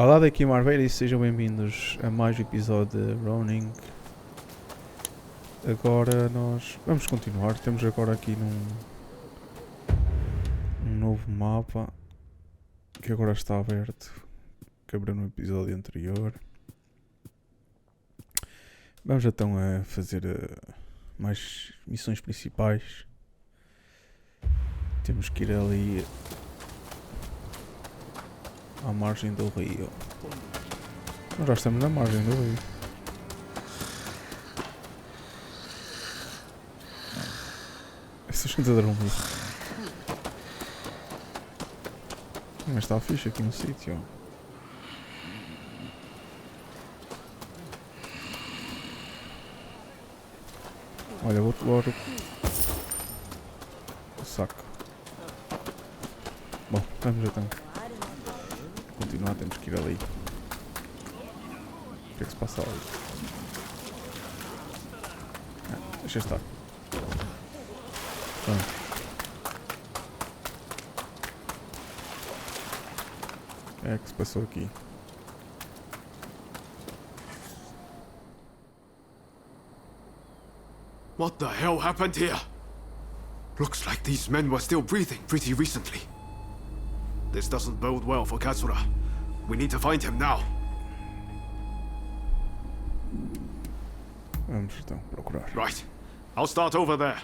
Olá, daqui Marveira e sejam bem-vindos a mais um episódio de RONIN. Agora nós vamos continuar, estamos agora aqui num novo mapa que agora está aberto, que abriu no episódio anterior. Vamos então a fazer mais missões principais. Temos que ir ali à margem do rio. Nós já estamos na margem do rio. Essa gente a dormir. Mas está fixe aqui no sítio. Olha, vou-te logo o saco. Bom, vamos então continuar, temos que ir ali. O que é que se passa ali? Deixa estar. Vamos. O que é que se passou aqui? What the hell happened here? Looks like these men were still breathing pretty recently. This doesn't bode well for Katsura. We need to find him now. Vamos então procurar. Right. I'll start over there.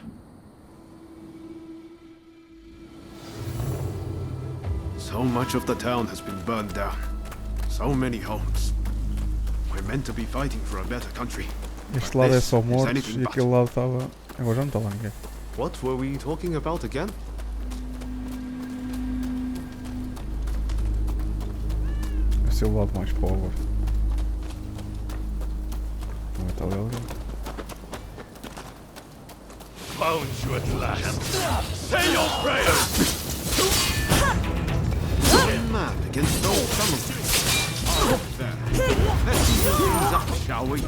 So much of the town has been burned down. So many homes. We're meant to be fighting for a better country. Este lado é só mortos e aquele lado estava... Agora já não está lá ninguém. What were we talking about again? Esse é o lado mais pobre. Não está ali alguém. Found you at last. Say your prayers! Man against all summons. There. Let's heat things up, shall we?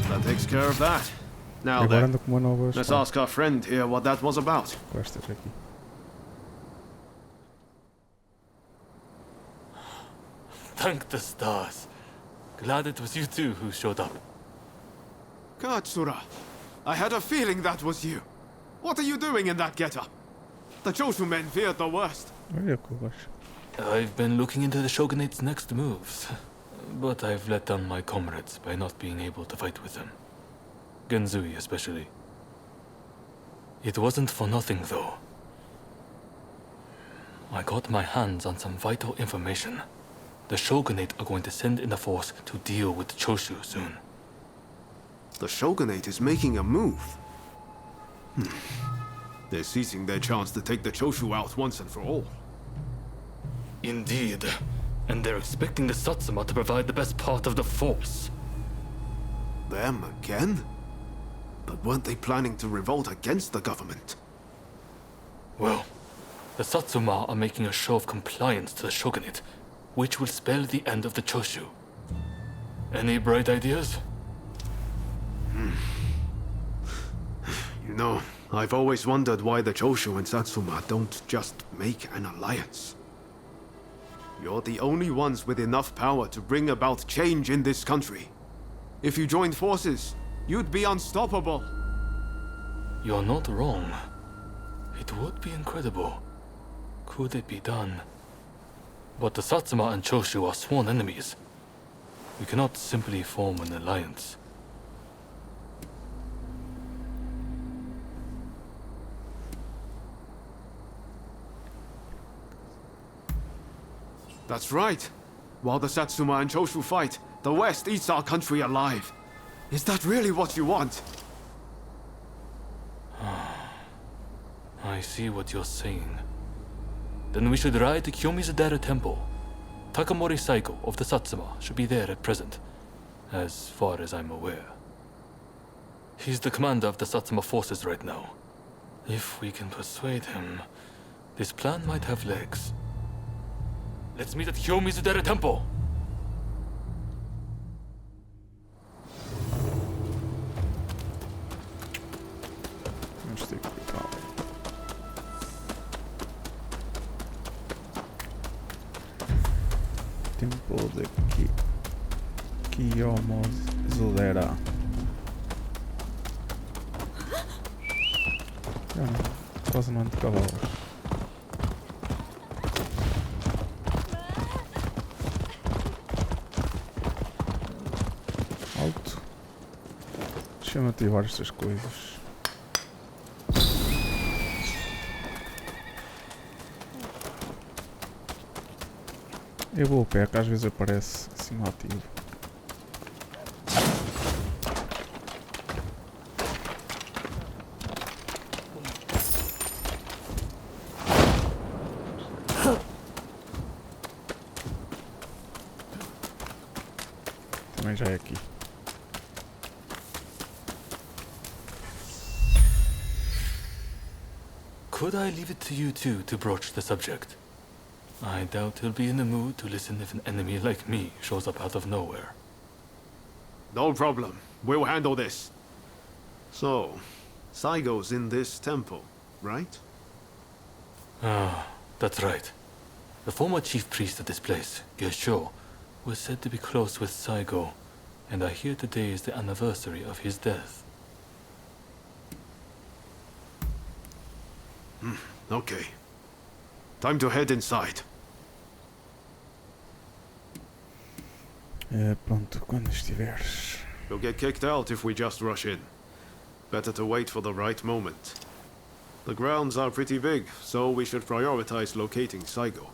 That takes care of that. Now Agora then, anda com uma nova let's espada. ask our friend here what that was about. Com estas aqui. Thank the stars. Glad it was you two who showed up. Katsura, I had a feeling that was you. What are you doing in that getup? The Choshu men feared the worst. Olha que eu acho. I've been looking into the Shogunate's next moves, but I've let down my comrades by not being able to fight with them. Genzui especially. It wasn't for nothing though. I got my hands on some vital information. The Shogunate are going to send in a force to deal with the Choshu soon. The Shogunate is making a move. They're seizing their chance to take the Choshu out once and for all. Indeed. And they're expecting the Satsuma to provide the best part of the force. Them again? But weren't they planning to revolt against the government? Well, the Satsuma are making a show of compliance to the Shogunate, which will spell the end of the Choshu. Any bright ideas? You know, I've always wondered why the Choshu and Satsuma don't just make an alliance. You're the only ones with enough power to bring about change in this country. If you joined forces, you'd be unstoppable. You're not wrong. It would be incredible. Could it be done? But the Satsuma and Choshu are sworn enemies. We cannot simply form an alliance. That's right. While the Satsuma and Choshu fight, the West eats our country alive. Is that really what you want? I see what you're saying. Then we should ride to Kyomizadera Temple. Takamori Saiko of the Satsuma should be there at present, as far as I'm aware. He's the commander of the Satsuma forces right now. If we can persuade him, this plan might have legs. Let's meet at Hyomizudera Temple! Vamos ter que ir para ali. Tempo daqui. Hyomizudera. Quase não ando de cavalos. Alto. Deixa-me ativar estas coisas. Eu vou a pé, que às vezes aparece assim no ativo. Também já é aqui. Could I leave it to you two to broach the subject? I doubt he'll be in the mood to listen if an enemy like me shows up out of nowhere. No problem. We'll handle this. So, Saigo's in this temple, right? Ah, that's right. The former chief priest of this place, Yesho, was said to be close with Saigo, and I hear today is the anniversary of his death. Okay. Time to head inside. Pronto, quando estiveres. You'll get kicked out if we just rush in. Better to wait for the right moment. The grounds are pretty big, so we should prioritize locating Saigo.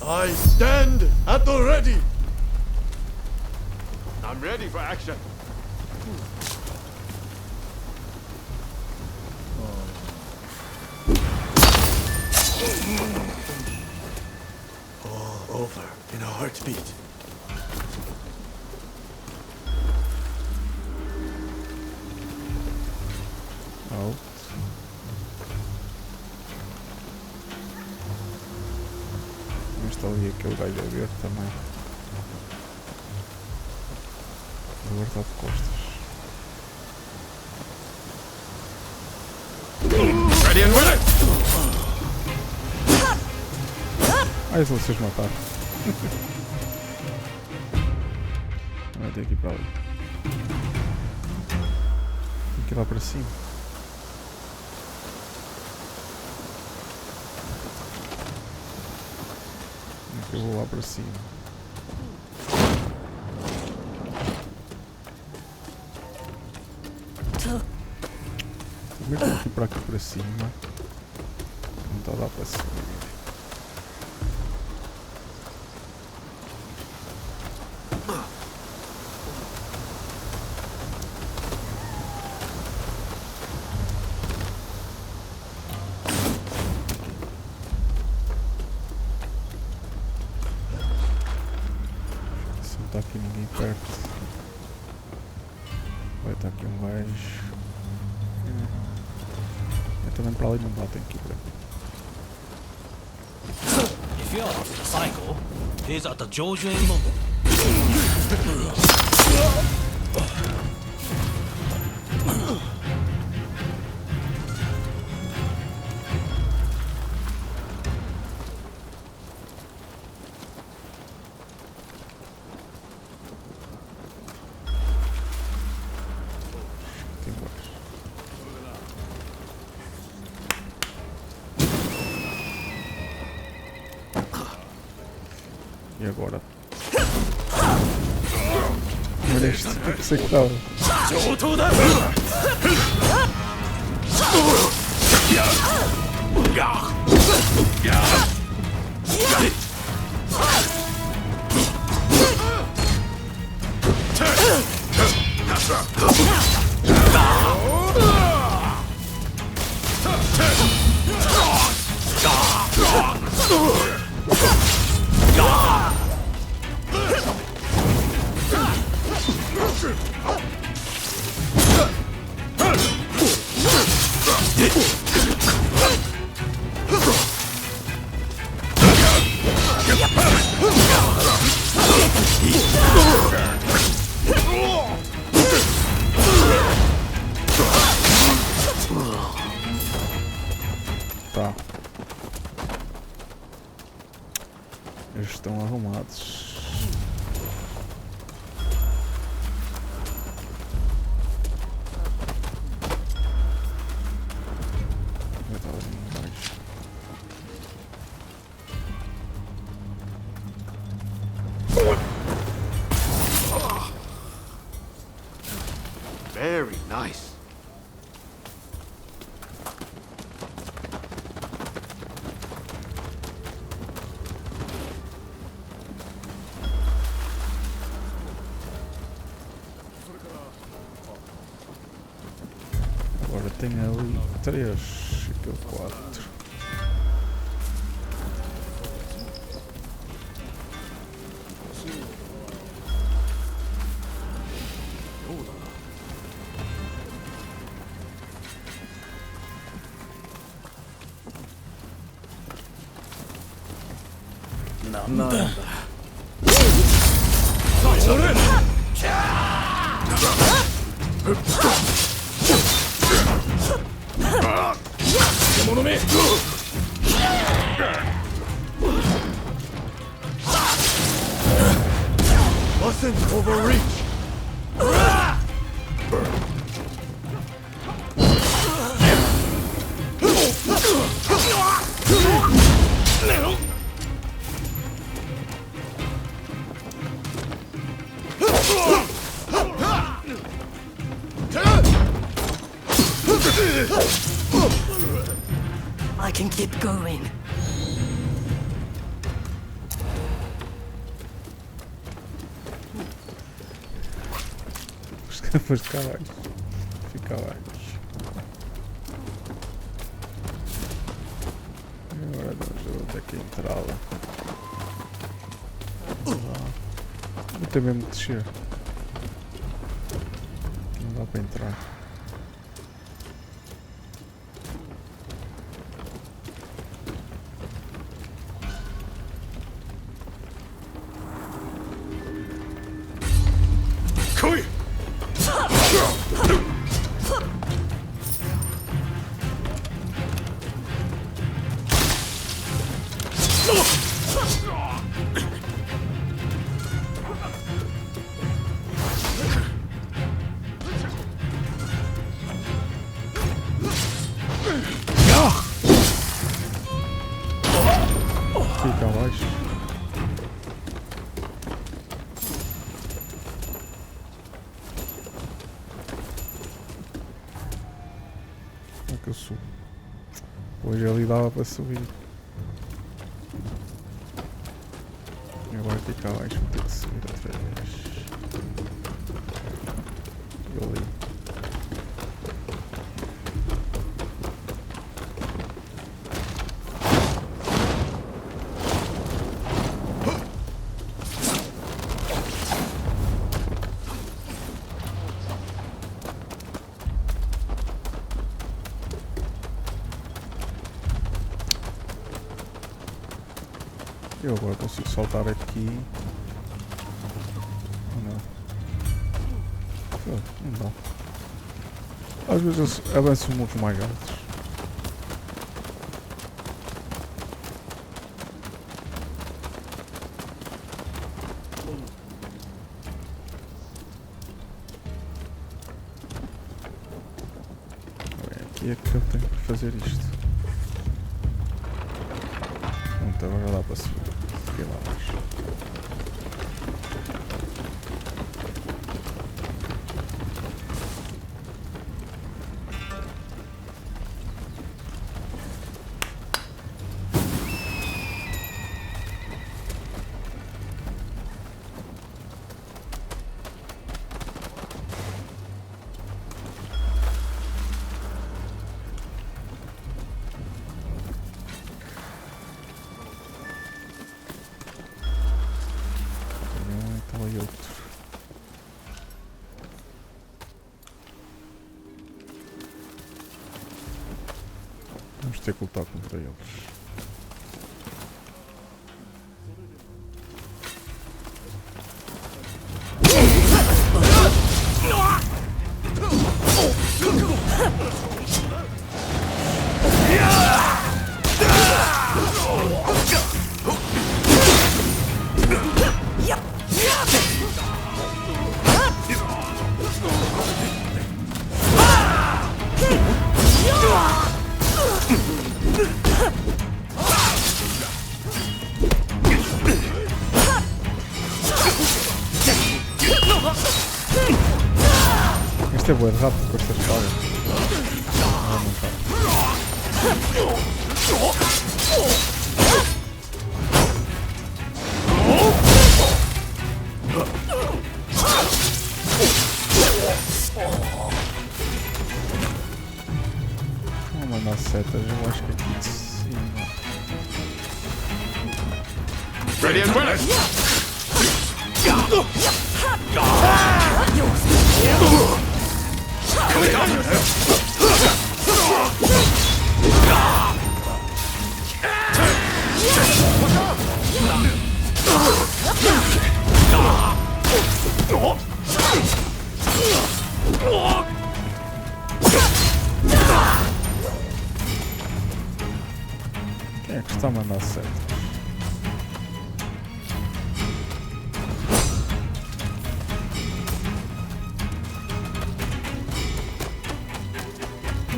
I stand at the ready! I'm ready for action. All over in a heartbeat. Alto. Mas está ali aquele gajo a ver também. Agora está de costas. Ready and willing! Ah, se vocês mataram. Vai ter que ir para ali. Tem que ir lá para cima. Eu vou lá para cima. Primeiro tenho que ir para aqui para cima. Não está lá para cima. Se não está aqui ninguém perto. Vai estar aqui um gajo. Também para ali não dá, tem que ir para aqui. If you're after Saigo, he's at the Jojo Mountain. Tem vários. E agora? Olha este, eu pensei que estava. Tá. Eles estão arrumados. Eu estava ali embaixo. Very nice. Agora tem ali 3, aqui 4. Nada. Mustn't overreach. I can keep going. Mas caralho. Fica abaixo. E agora vamos ter que entrar lá. Vou ter mesmo que descer. Não dá para entrar. Fica abaixo. Como é que eu subo? Hoje ali dava para subir. E agora fica abaixo, vou ter que subir outra vez. E ali. Eu agora consigo saltar aqui. Não. Não dá. Às vezes eu avanço muito mais altos. Aqui é que eu tenho que fazer isto. Então agora dá para subir. Fiquei lá abaixo. Vamos ter que lutar contra eles. Este é bué de rápido com esta espada. Ah, não está. Vou mandar setas, eu acho que aqui de cima. Ready and willing! Quem é que está a mandar setas?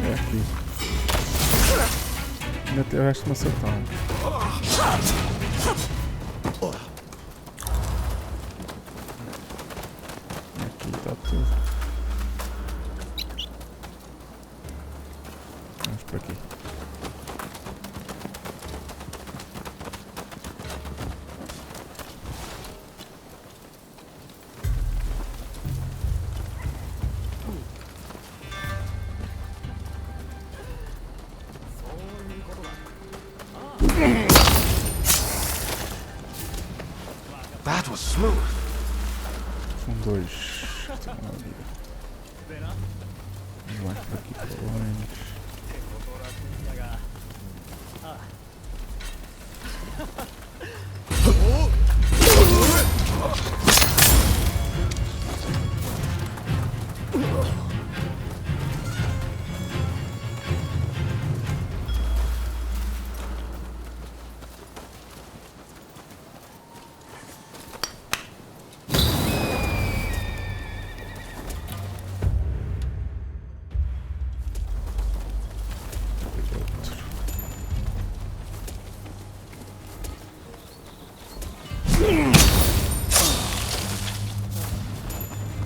É aqui. Ainda tem o resto de uma acertar. Aqui está tudo. Vamos por aqui. That was smooth. São dois. Estão ali. Vamos lá por aqui para longe.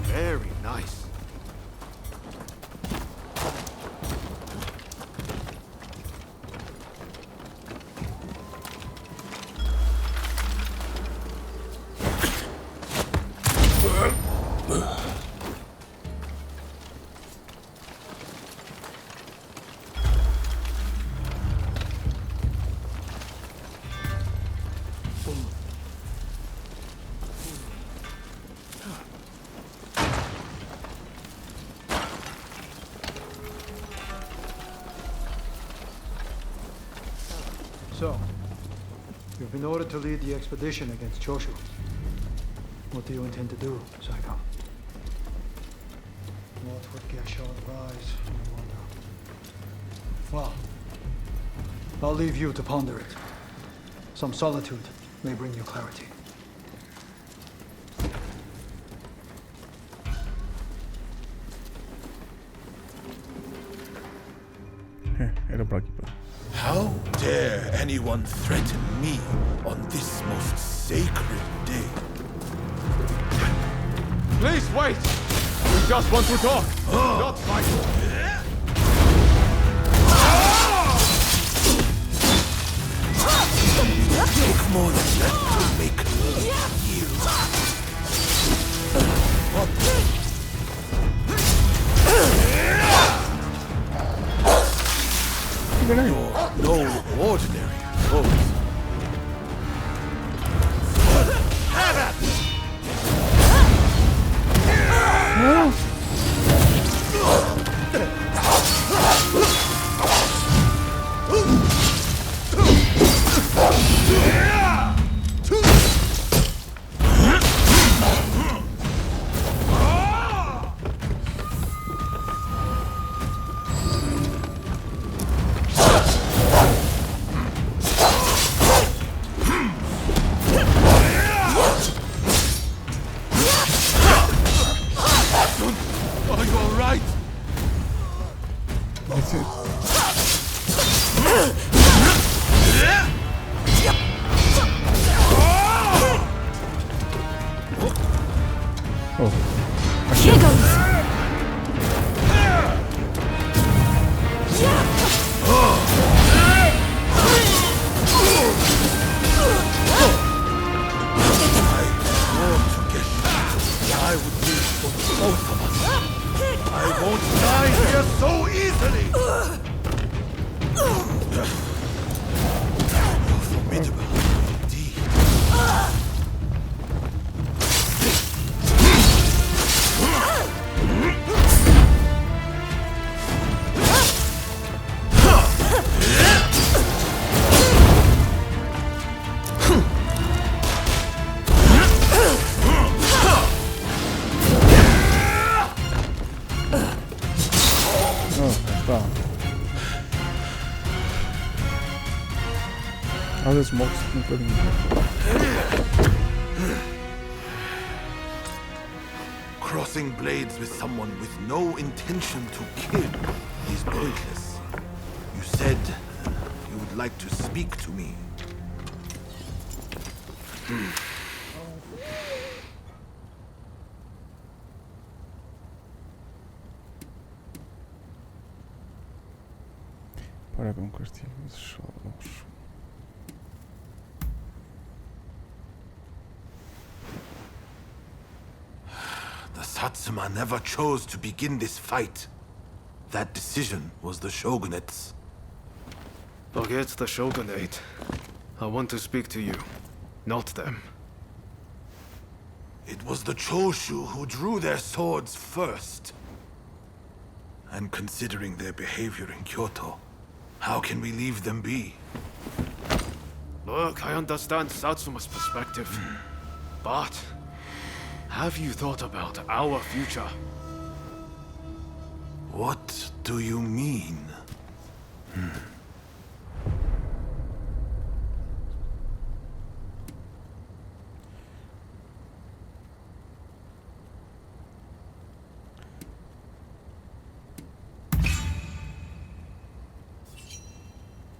Very nice. So, you've been ordered to lead the expedition against Choshu. What do you intend to do, Psycho? What would Gesho advise, I wonder? Well, I'll leave you to ponder it. Some solitude may bring you clarity. Era para aqui para. How dare anyone threaten me on this most sacred day? Please wait! We just want to talk, not fight. Take more than that to make me yield. You're no ordinary foe. Às vezes morre-se um bocadinho. Crossing blades with someone with no intention to kill is pointless. You said you would like to speak to me. Para ver um castigo dos solos. The Satsuma never chose to begin this fight. That decision was the shogunate's. Forget the shogunate. I want to speak to you, not them. It was the Choshu who drew their swords first. And considering their behavior in Kyoto, how can we leave them be? Look, I understand Satsuma's perspective. But have you thought about our future? What do you mean?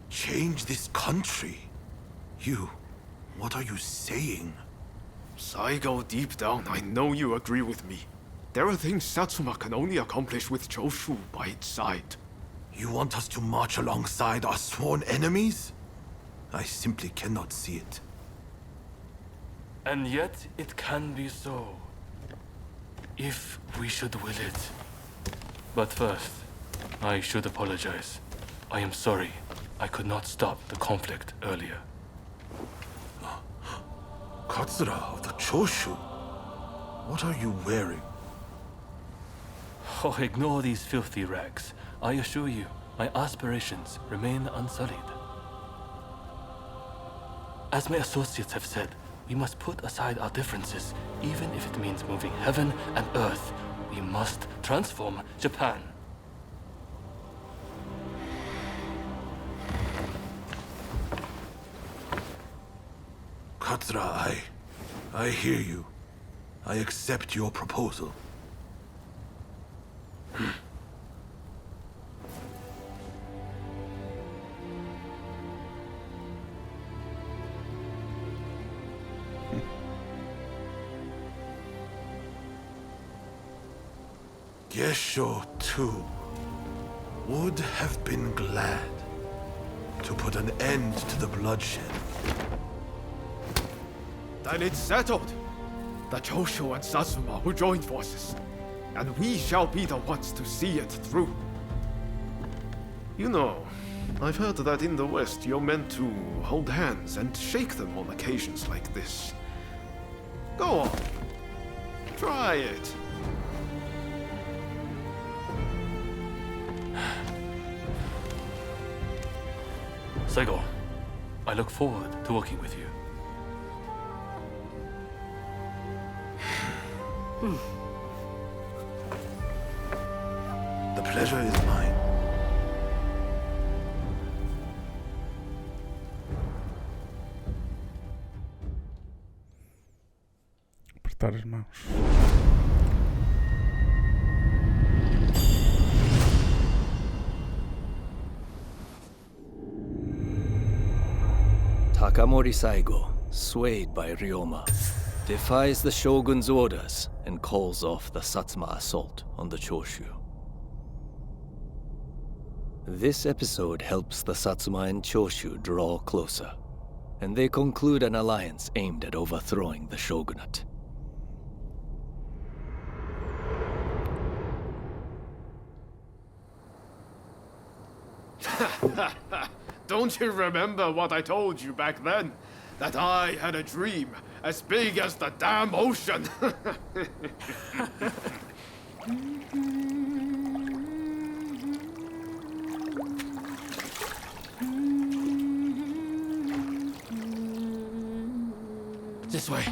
Change this country? What are you saying? Saigo, deep down, I know you agree with me. There are things Satsuma can only accomplish with Choshu by its side. You want us to march alongside our sworn enemies? I simply cannot see it. And yet it can be so, if we should will it. But first, I should apologize. I am sorry I could not stop the conflict earlier. Katsura of the Choshu? What are you wearing? Oh, ignore these filthy rags. I assure you, my aspirations remain unsullied. As my associates have said, we must put aside our differences, even if it means moving heaven and earth. We must transform Japan. Katsura, I hear you. I accept your proposal. Gesho, too, would have been glad to put an end to the bloodshed. Then it's settled. The Choshu and Satsuma will join forces, and we shall be the ones to see it through. You know, I've heard that in the West you're meant to hold hands and shake them on occasions like this. Go on. Try it. Saigo, I look forward to working with you. The pleasure is mine. Apertar as mãos. Takamori Saigo, swayed by Ryoma, defies the Shogun's orders and calls off the Satsuma assault on the Choshu. This episode helps the Satsuma and Choshu draw closer, and they conclude an alliance aimed at overthrowing the shogunate. Don't you remember what I told you back then? That I had a dream as big as the damn ocean. This way.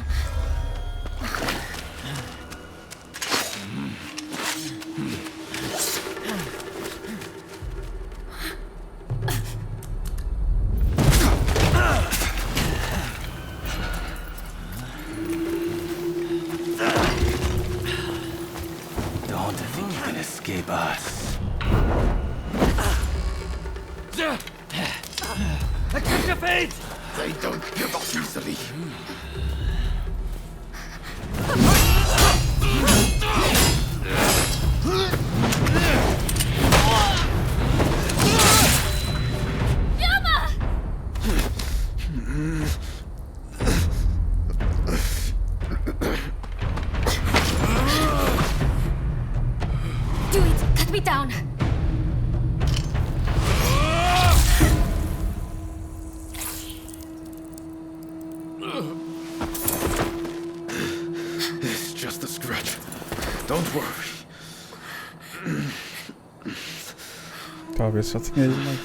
Accept your fate! They don't give up easily. Do it! Cut me down! It's just a scratch. Don't worry. Talvez só tinha ido mais.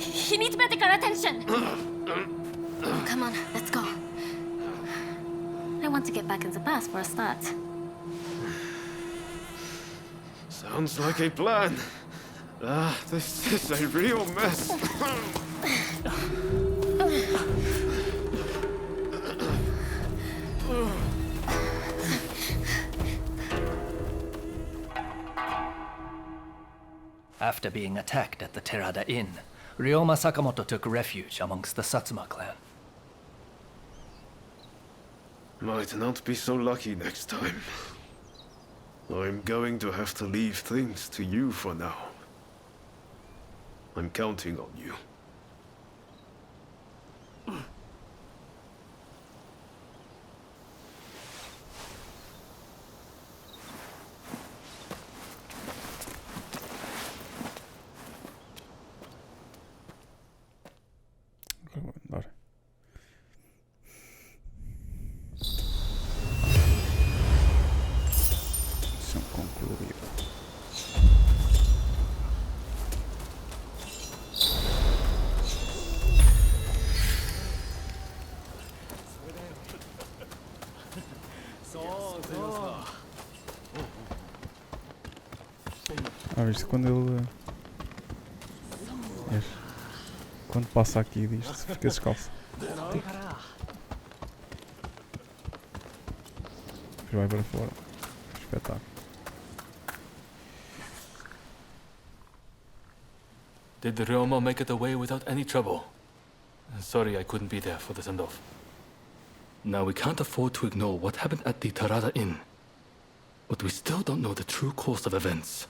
He needs medical attention! Come on, let's go. I want to get back in the past for a start. Sounds like a plan. This is a real mess. After being attacked at the Terada Inn, Ryoma Sakamoto took refuge amongst the Satsuma clan. Might not be so lucky next time. I'm going to have to leave things to you for now. I'm counting on you. Agora vou andar. Missão concluída. Viste quando ele. Quando passa aqui disto, fica descalço. Depois vai para fora. Espetáculo. Did Ryoma make it away without any trouble? Sorry I couldn't be there for the send-off. Now we can't afford to ignore what happened at the Terada Inn. But we still don't know the true course of events.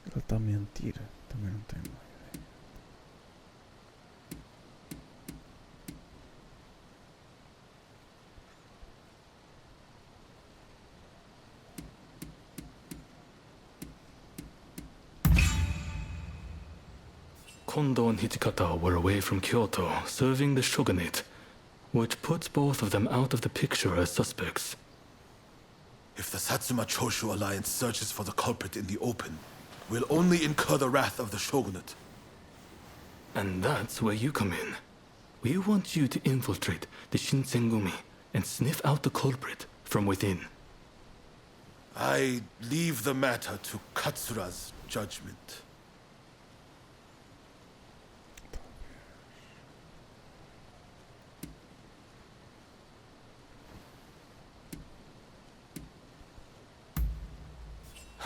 Ele está a mentir. Também não tenho mais ideia. Kondo and Hichikata were away from Kyoto, serving the shogunate, which puts both of them out of the picture as suspects. If the Satsuma Choshu alliance searches for the culprit in the open, we'll only incur the wrath of the shogunate. And that's where you come in. We want you to infiltrate the Shinsengumi and sniff out the culprit from within. I leave the matter to Katsura's judgment.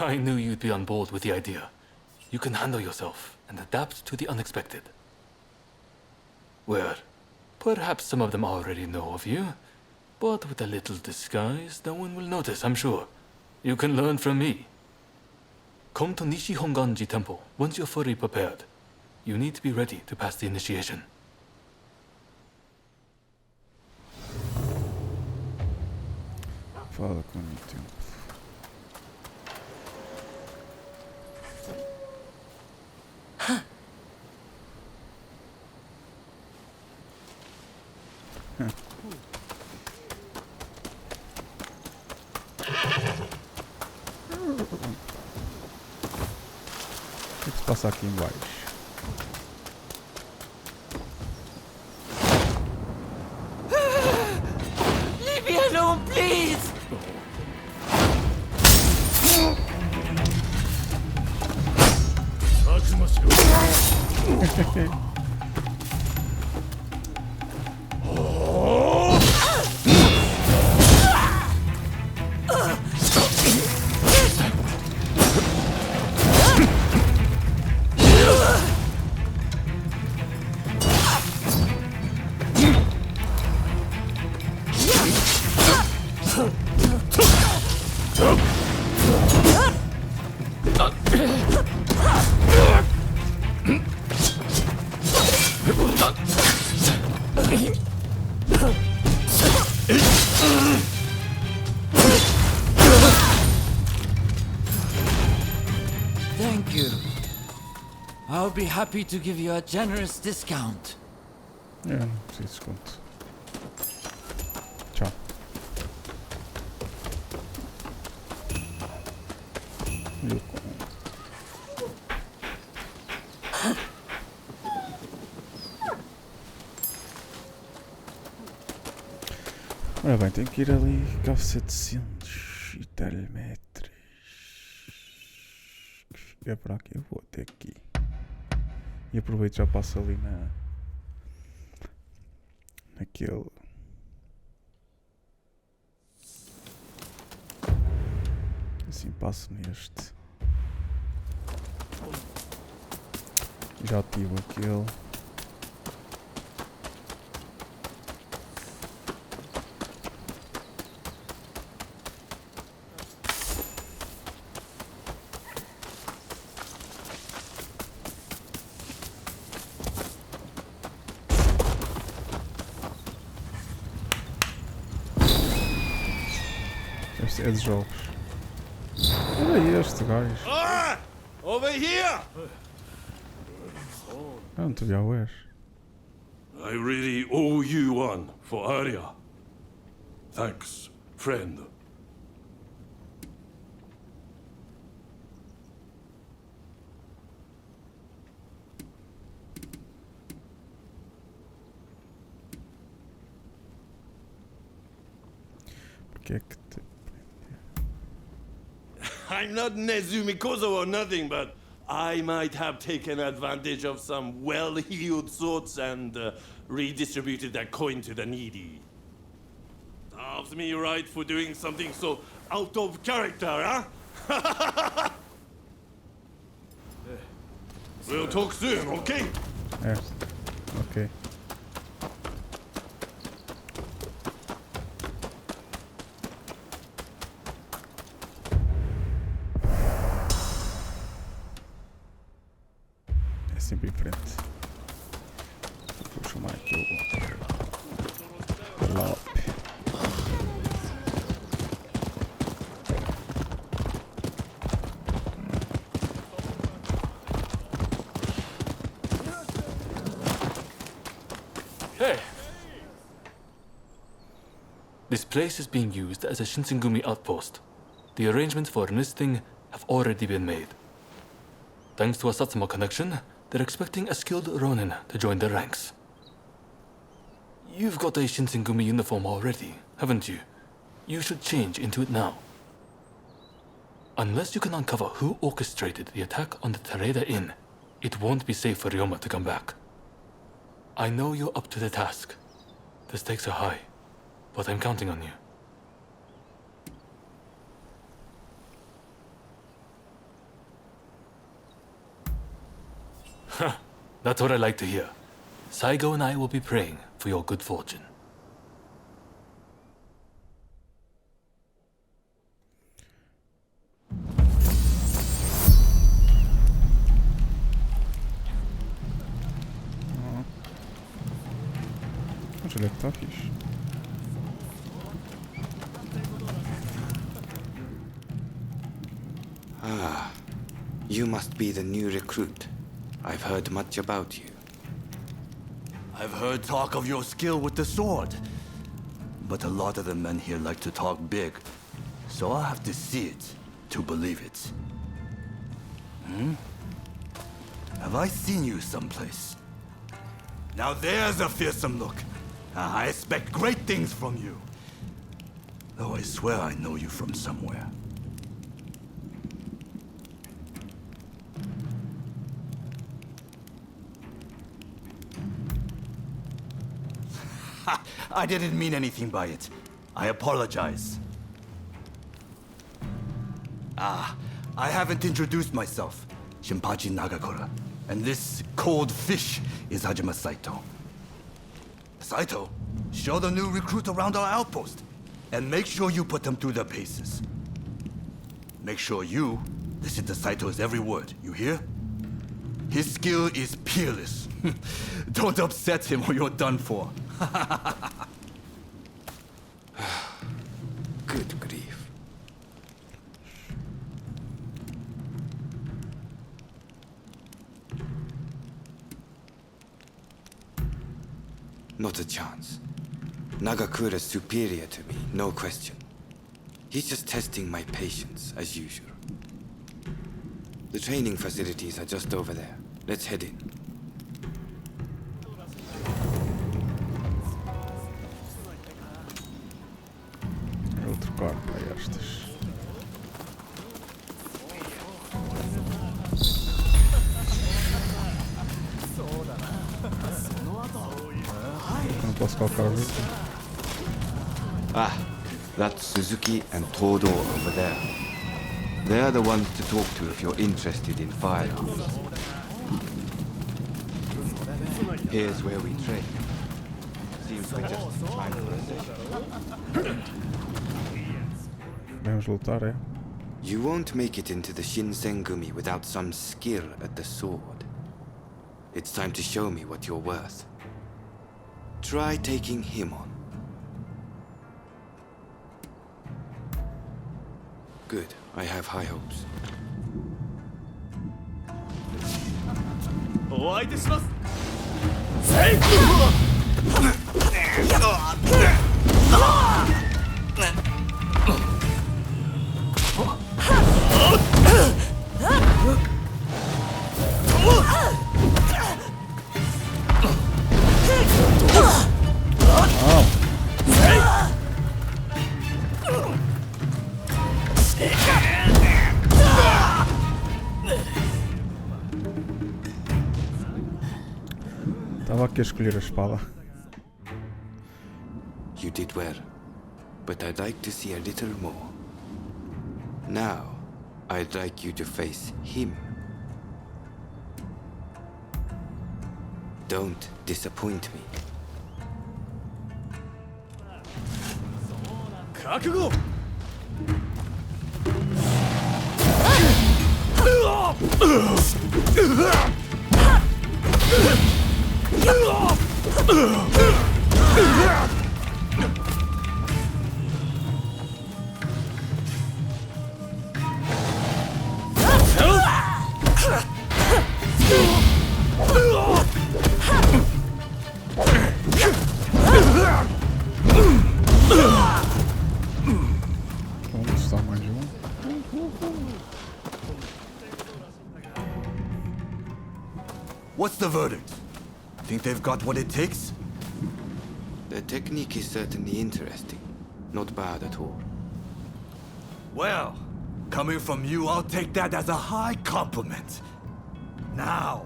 I knew you'd be on board with the idea. You can handle yourself and adapt to the unexpected. Well, perhaps some of them already know of you, but with a little disguise, no one will notice, I'm sure. You can learn from me. Come to Nishi Honganji Temple once you're fully prepared. You need to be ready to pass the initiation. Fala com o tempo. O que se passa aqui embaixo? Leave me alone, please! Thank you. I'll be happy to give you a generous discount. É, não preciso de desconto. Tchau. Eu com... Ora bem, tenho que ir ali cá 700 e tal metros. Que fica para aqui, eu vou até aqui. E aproveito e já passo ali naquele. Assim passo neste. Já ativo aquele. É de jogos. Olha este gajo. Over here! Eu não te vi a ver. I really owe you one for earlier. Thanks, friend. Porque é que te... I'm not Nezumi Kozo or nothing, but I might have taken advantage of some well-heeled swords and redistributed that coin to the needy. Serves me right for doing something so out of character, huh? We'll talk soon, okay? É, ok. É sempre em frente. Vou chamar aqui o Lop. Hey! This place is being used as a Shinsengumi outpost. The arrangements for enlisting have already been made. Thanks to a Satsuma connection, they're expecting a skilled Ronin to join their ranks. You've got a Shinsengumi uniform already, haven't you? You should change into it now. Unless you can uncover who orchestrated the attack on the Tereda Inn, it won't be safe for Ryoma to come back. I know you're up to the task. The stakes are high, but I'm counting on you. That's what I like to hear. Saigo and I will be praying for your good fortune. Mas olha que está fixe. Ah, you must be the new recruit. I've heard much about you. I've heard talk of your skill with the sword. But a lot of the men here like to talk big. So I'll have to see it to believe it. Have I seen you someplace? Now there's a fearsome look. I expect great things from you. Though I swear I know you from somewhere. I didn't mean anything by it. I apologize. I haven't introduced myself. Shinpachi Nagakura. And this cold fish is Hajime Saito. Saito, show the new recruit around our outpost. And make sure you put them through their paces. Make sure you listen to Saito's every word, you hear? His skill is peerless. Don't upset him or you're done for. Good grief. Not a chance. Nagakura's superior to me, no question. He's just testing my patience, as usual. The training facilities are just over there. Let's head in. Outro carro para estas. Não posso colocar o vídeo. Ah, that's Suzuki and Todo over there. They're the ones to talk to if you're interested in firearms. Here's where we train. Seems we're just in time for a session. Vamos lutar, é? You won't make it into the Shinsengumi without some skill at the sword. It's time to show me what you're worth. Try taking him on. Good. I have high hopes. お相手します。Estava aqui a escolher a espada. You did well, but I'd like to see a little more. Now, I'd like you to face him. Don't disappoint me. 覚悟。Onde está mais um? What's the verdict? Think they've got what it takes? The technique is certainly interesting. Not bad at all. Well, coming from you, I'll take that as a high compliment. Now,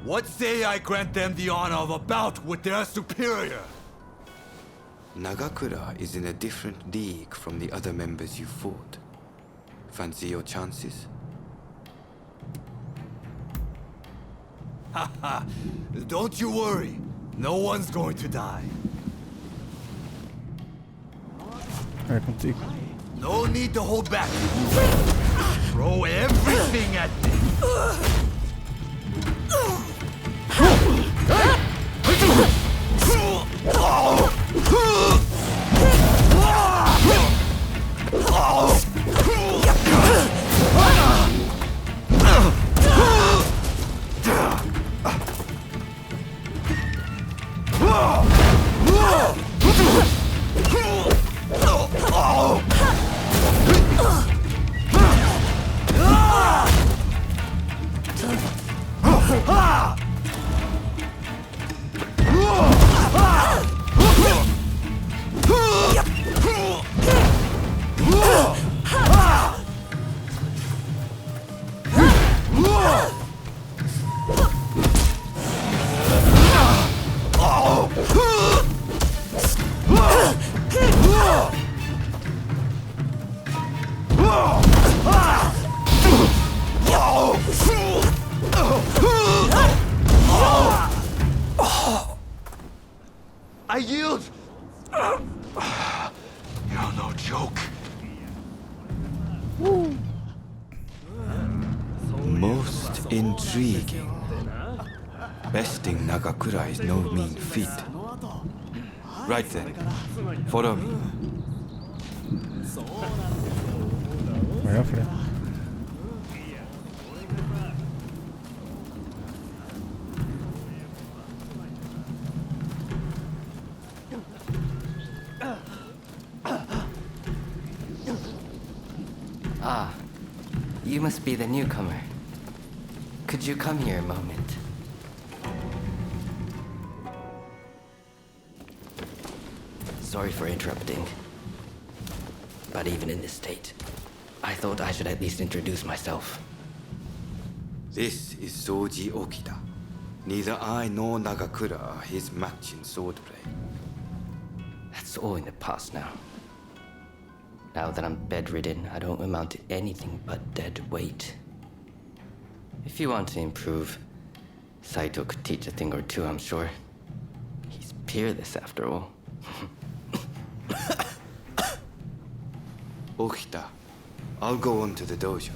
what say I grant them the honor of a bout with their superior? Nagakura is in a different league from the other members you fought. Fancy your chances? Haha, don't you worry. No one's going to die. É contigo. No need to hold back. Throw everything at me. I yield! You're no joke. Most intriguing. Besting Nagakura is no mean feat. Right then. Follow me. Vai à frente. Ah, you must be the newcomer. Could you come here a moment? Sorry for interrupting. But even in this state, I thought I should at least introduce myself. This is Soji Okida. Neither I nor Nagakura are his match in swordplay. That's all in the past now. Now that I'm bedridden, I don't amount to anything but dead weight. If you want to improve, Saito could teach a thing or two, I'm sure. He's peerless after all. Okita, I'll go on to the dojo.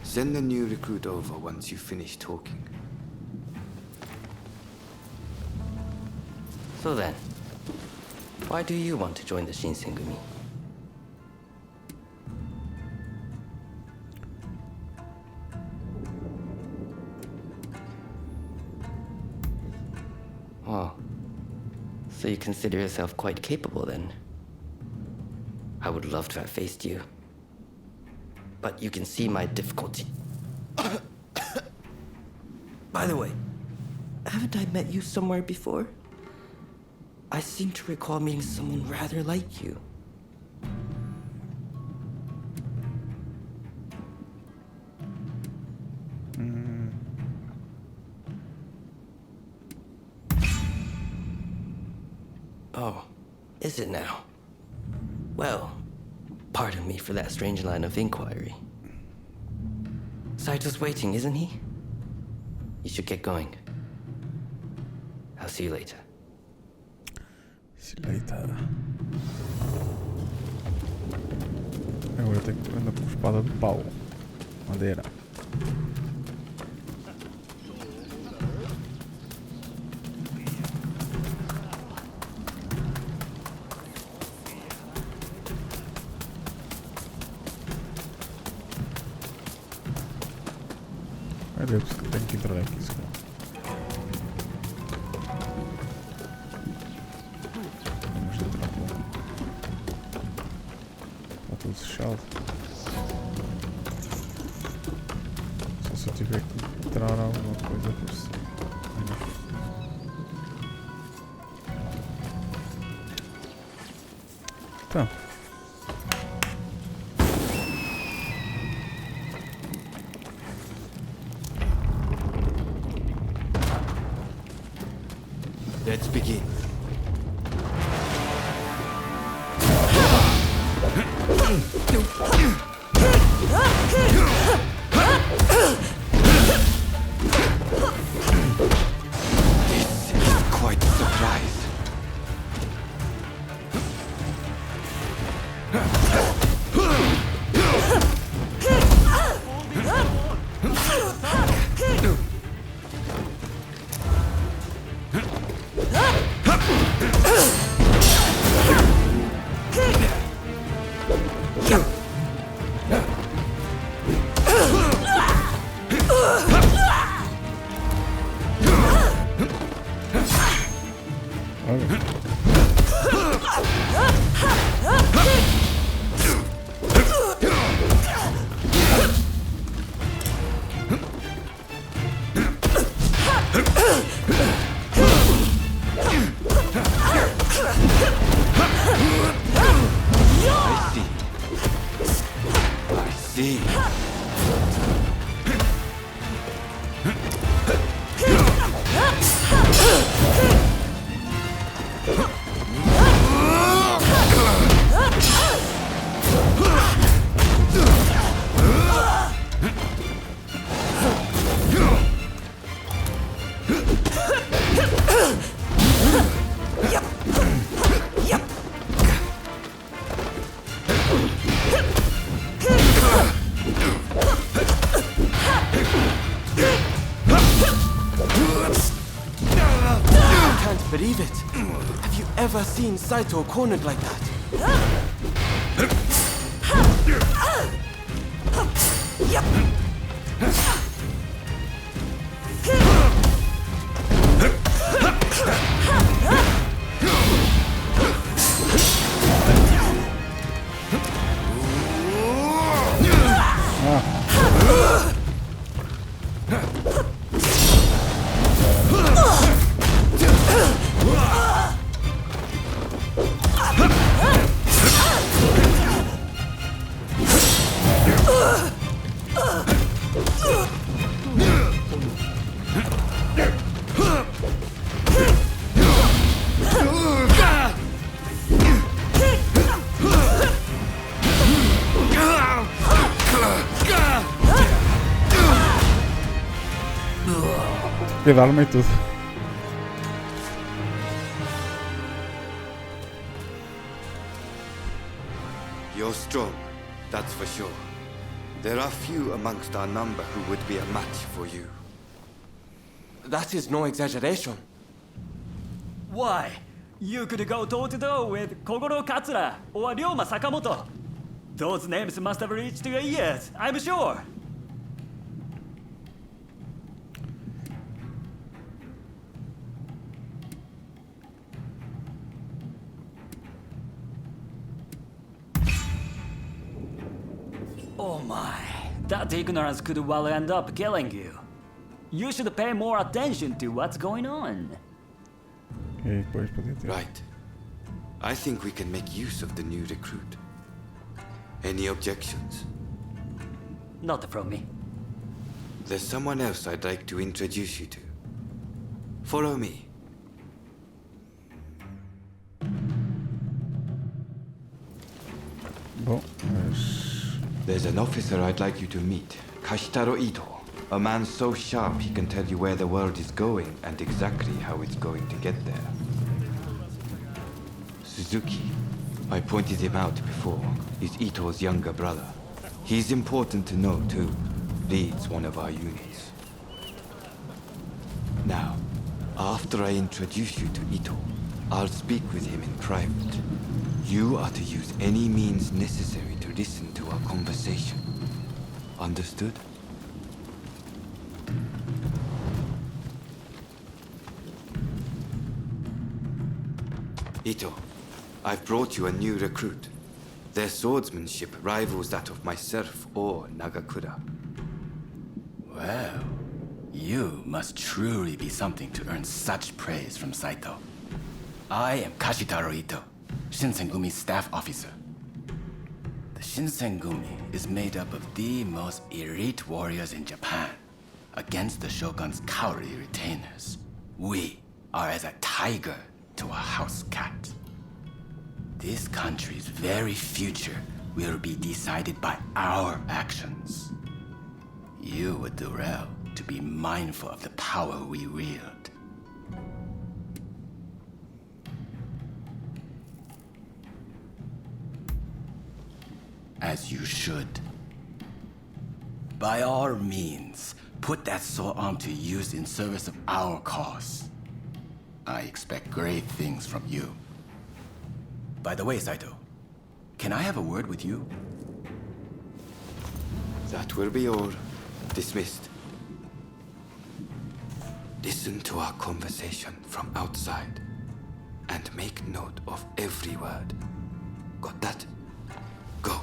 Send the new recruit over once you finish talking. So then, why do you want to join the Shinsengumi? Oh, so you consider yourself quite capable then? I would love to have faced you. But you can see my difficulty. By the way, haven't I met you somewhere before? I seem to recall meeting someone rather like you. Oh, is it now? Well, pardon me for that strange line of inquiry. Saito's waiting, isn't he? You should get going. I'll see you later. See you later. Agora tenho que andar com espada de pau. Madeira. Deus, tenho que entrar aqui, se calhar. Vamos entrar por lá. Está tudo fechado. Só se eu tiver que entrar alguma coisa por cima. Então. Let's begin. This is quite a surprise. Have you ever seen Saito cornered like that? Quedaram-me tudo. You're strong, that's for sure. There are few amongst our number who would be a match for you. That is no exaggeration. Why? You could go toe-to-toe with Kogoro Katsura or Ryoma Sakamoto. Those names must have reached your ears, I'm sure. Oh my, that ignorance could well end up killing you. You should pay more attention to what's going on. Right. I think we can make use of the new recruit. Any objections? Not from me. There's someone else I'd like to introduce you to. Follow me. Bom, mas... There's an officer I'd like you to meet. Kashitaro Ito. A man so sharp he can tell you where the world is going and exactly how it's going to get there. Suzuki. I pointed him out before. Is Ito's younger brother. He's important to know too. Leads one of our units. Now, after I introduce you to Ito, I'll speak with him in private. You are to use any means necessary to listen to our conversation. Understood? Ito, I've brought you a new recruit. Their swordsmanship rivals that of myself or Nagakura. Well, you must truly be something to earn such praise from Saito. I am Kashitaro Ito, Shinsengumi's staff officer. The Shinsengumi is made up of the most elite warriors in Japan. Against the Shogun's cowardly retainers, we are as a tiger to a house cat. This country's very future will be decided by our actions. You would do well to be mindful of the power we wield. As you should. By all means, put that sword arm to use in service of our cause. I expect great things from you. By the way, Saito, can I have a word with you? That will be all. Dismissed. Listen to our conversation from outside and make note of every word. Got that? Go.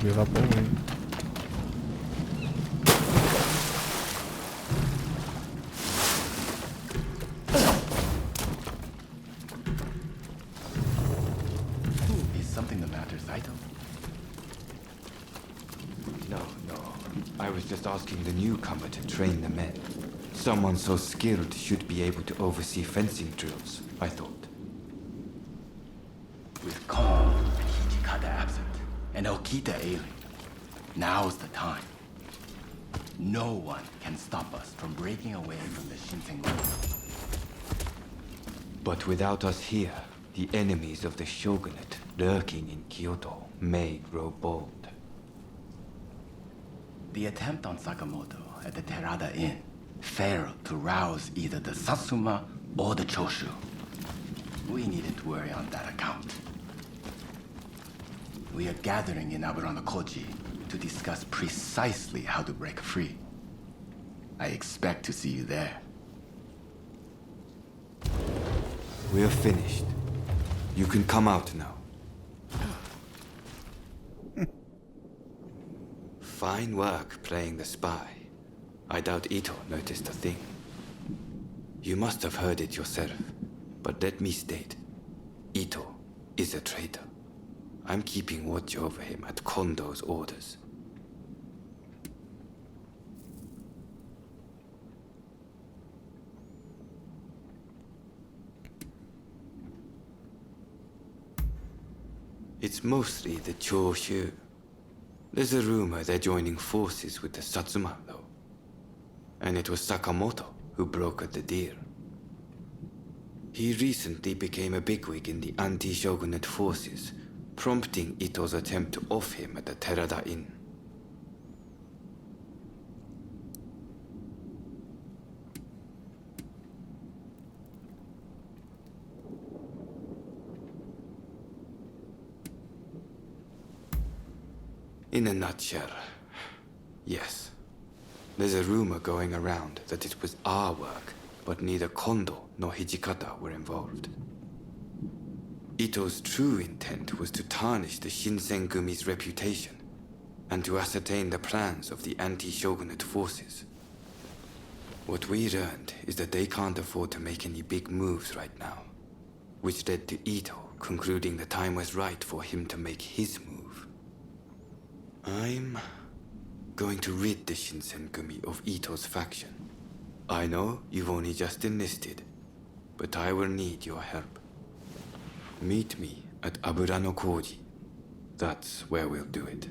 devia dar para o meio. Is something the matter, Saito? No. I was just asking the newcomer to train the men. Someone so skilled should be able to oversee fencing drills, I thought. With Kon and Hijikata absent, and Okita ailing, now's the time. No one can stop us from breaking away from the Shinsengoku. But without us here, the enemies of the shogunate lurking in Kyoto may grow bold. The attempt on Sakamoto at the Terada Inn failed to rouse either the Satsuma or the Choshu. We needn't worry on that account. We are gathering in Aburano-Koji to discuss precisely how to break free. I expect to see you there. We're finished. You can come out now. Fine work playing the spy. I doubt Ito noticed a thing. You must have heard it yourself, but let me state, Ito is a traitor. I'm keeping watch over him at Kondo's orders. It's mostly the Choshu. There's a rumor they're joining forces with the Satsuma, though. And it was Sakamoto who brokered the deal. He recently became a bigwig in the anti-shogunate forces, prompting Ito's attempt to off him at the Terada Inn. In a nutshell, yes. There's a rumor going around that it was our work, but neither Kondo nor Hijikata were involved. Ito's true intent was to tarnish the Shinsengumi's reputation and to ascertain the plans of the anti-shogunate forces. What we learned is that they can't afford to make any big moves right now, which led to Ito concluding the time was right for him to make his move. I'm going to rid the Shinsengumi of Ito's faction. I know you've only just enlisted, but I will need your help. Meet me at Aburano-Koji. That's where we'll do it.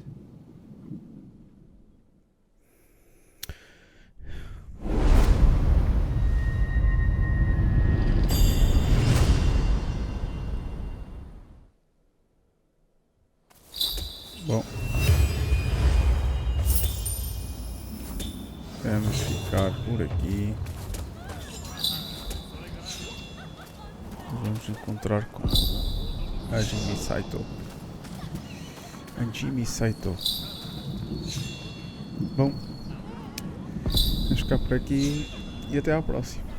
Bom, vamos ficar por aqui. Vamos encontrar com a Jimmy Saito. Bom, vamos ficar por aqui e até à próxima.